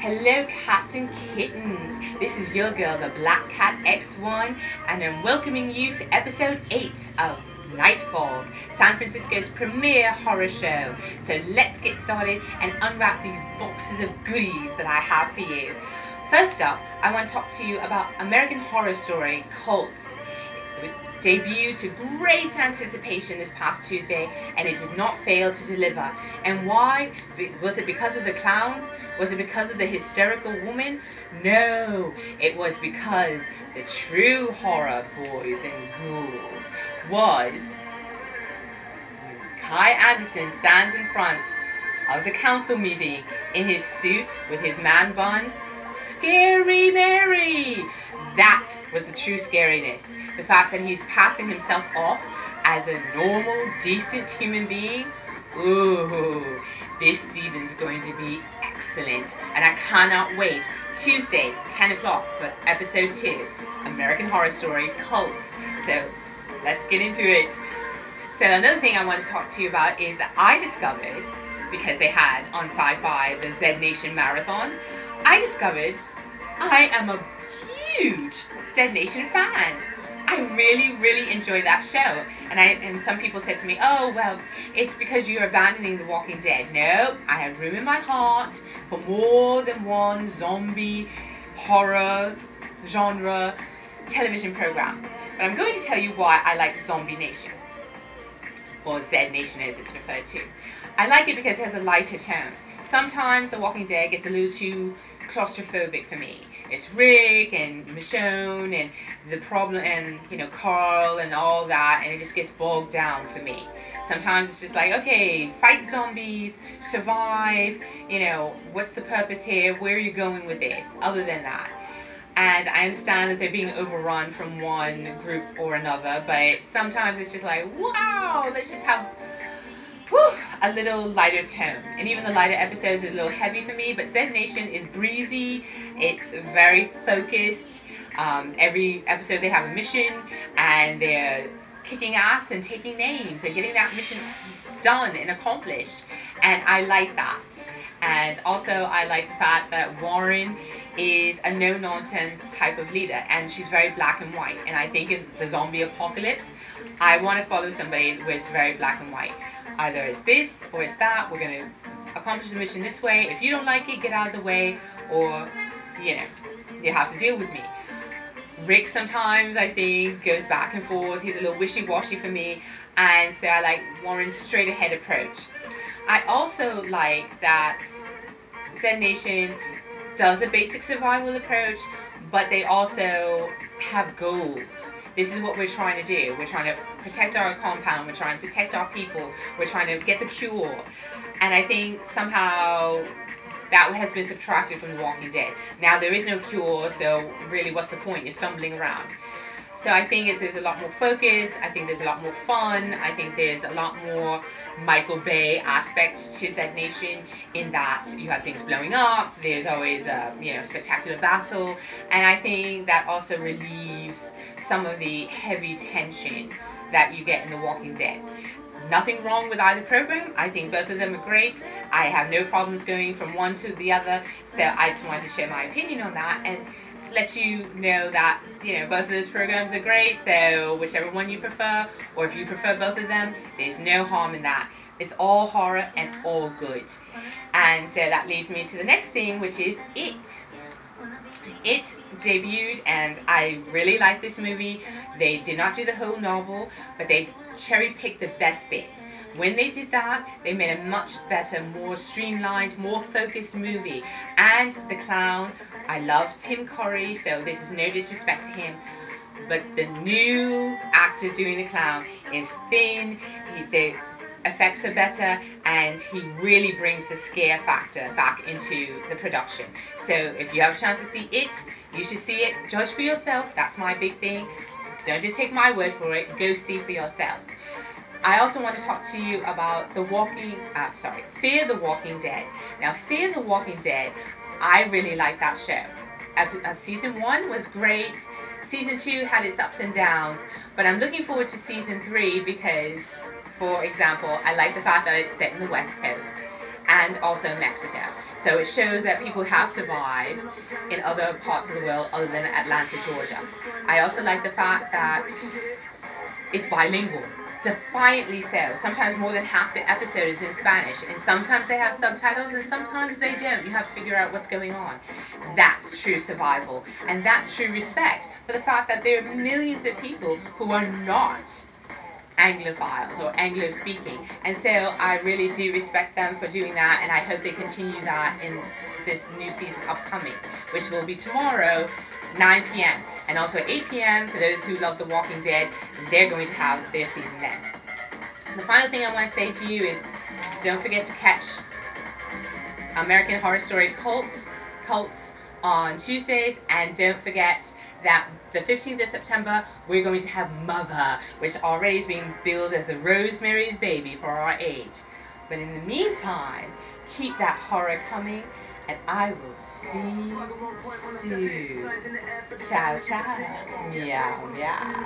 Hello cats and kittens, this is your girl the Black Cat X1 and I'm welcoming you to episode 8 of Nightfall, San Francisco's premier horror show. So let's get started and unwrap these boxes of goodies that I have for you. First up, I want to talk to you about American Horror Story Cults. It debuted to great anticipation this past Tuesday and it did not fail to deliver. And why? Was it because of the clowns? Was it because of the hysterical woman? No, it was because the true horror, boys and ghouls, was Kai Anderson stands in front of the council meeting in his suit with his man bun. Scary Mary! That was the true scariness. The fact that he's passing himself off as a normal, decent human being. Ooh, this season's going to be excellent and I cannot wait. Tuesday, 10 o'clock for episode 2, American Horror Story Cults. So let's get into it. So another thing I want to talk to you about is that I discovered, because they had on Sci-Fi the Z Nation Marathon, I discovered I am a huge Z Nation fan. I really enjoy that show. And some people said to me, oh, well, it's because you're abandoning The Walking Dead. No, I have room in my heart for more than one zombie horror genre television program. But I'm going to tell you why I like Zombie Nation, or Z Nation as it's referred to. I like it because it has a lighter tone. Sometimes The Walking Dead gets a little too claustrophobic for me. It's Rick and Michonne and the problem and Carl and all that, and it just gets bogged down for me. Sometimes it's just like, okay, fight zombies, survive, what's the purpose here? Where are you going with this? Other than that. And I understand that they're being overrun from one group or another, but sometimes it's just like, wow, let's just have a little lighter tone. And even the lighter episodes is a little heavy for me, but Z Nation is breezy, it's very focused. Every episode they have a mission and they're kicking ass and taking names and getting that mission done and accomplished, and I like that. And also I like the fact that Warren is a no-nonsense type of leader, and she's very black and white, and I think in the zombie apocalypse I want to follow somebody who is very black and white. Either it's this or it's that. We're going to accomplish the mission this way. If you don't like it, get out of the way, or you have to deal with me. Rick sometimes, I think, goes back and forth. He's a little wishy-washy for me, and so I like Warren's straight-ahead approach. I also like that Z Nation does a basic survival approach, but they also have goals. This is what we're trying to do. We're trying to protect our compound. We're trying to protect our people. We're trying to get the cure. And I think somehow that has been subtracted from The Walking Dead. Now there is no cure, so really what's the point? You're stumbling around. So I think there's a lot more focus. I think there's a lot more fun. I think there's a lot more Michael Bay aspect to Z Nation, in that you have things blowing up. There's always a spectacular battle, and I think that also relieves some of the heavy tension that you get in The Walking Dead. Nothing wrong with either program. I think both of them are great. I have no problems going from one to the other. So I just wanted to share my opinion on that and let you know that both of those programs are great. So whichever one you prefer, or if you prefer both of them, there's no harm in that. It's all horror and all good. And so that leads me to the next thing, which is It. It debuted and I really like this movie. They did not do the whole novel, but they cherry-picked the best bits. When they did that, they made a much better, more streamlined, more focused movie. And the clown, I love Tim Curry, so this is no disrespect to him, but the new actor doing the clown is thin. The effects are better, and he really brings the scare factor back into the production. So if you have a chance to see It, you should see it. Judge for yourself. That's my big thing. Don't just take my word for it. Go see for yourself. I also want to talk to you about Fear the Walking Dead. Now, Fear the Walking Dead, I really like that show. Season 1 was great. Season 2 had its ups and downs, but I'm looking forward to Season 3 because, for example, I like the fact that it's set in the West Coast. and also Mexico. So it shows that people have survived in other parts of the world other than Atlanta, Georgia. I also like the fact that it's bilingual, defiantly so. Sometimes more than half the episode is in Spanish, and sometimes they have subtitles, and sometimes they don't. You have to figure out what's going on. That's true survival, and that's true respect for the fact that there are millions of people who are not Anglophiles or Anglo speaking. And so I really do respect them for doing that, and I hope they continue that in this new season upcoming, which will be tomorrow, 9 p.m. And also at 8 p.m. for those who love The Walking Dead, they're going to have their season then. The final thing I want to say to you is don't forget to catch American Horror Story Cults on Tuesdays, and don't forget that the 15th of September we're going to have Mother, which already is being billed as the Rosemary's Baby for our age. But in the meantime, keep that horror coming, and I will see you soon. Ciao, ciao. Meow, meow.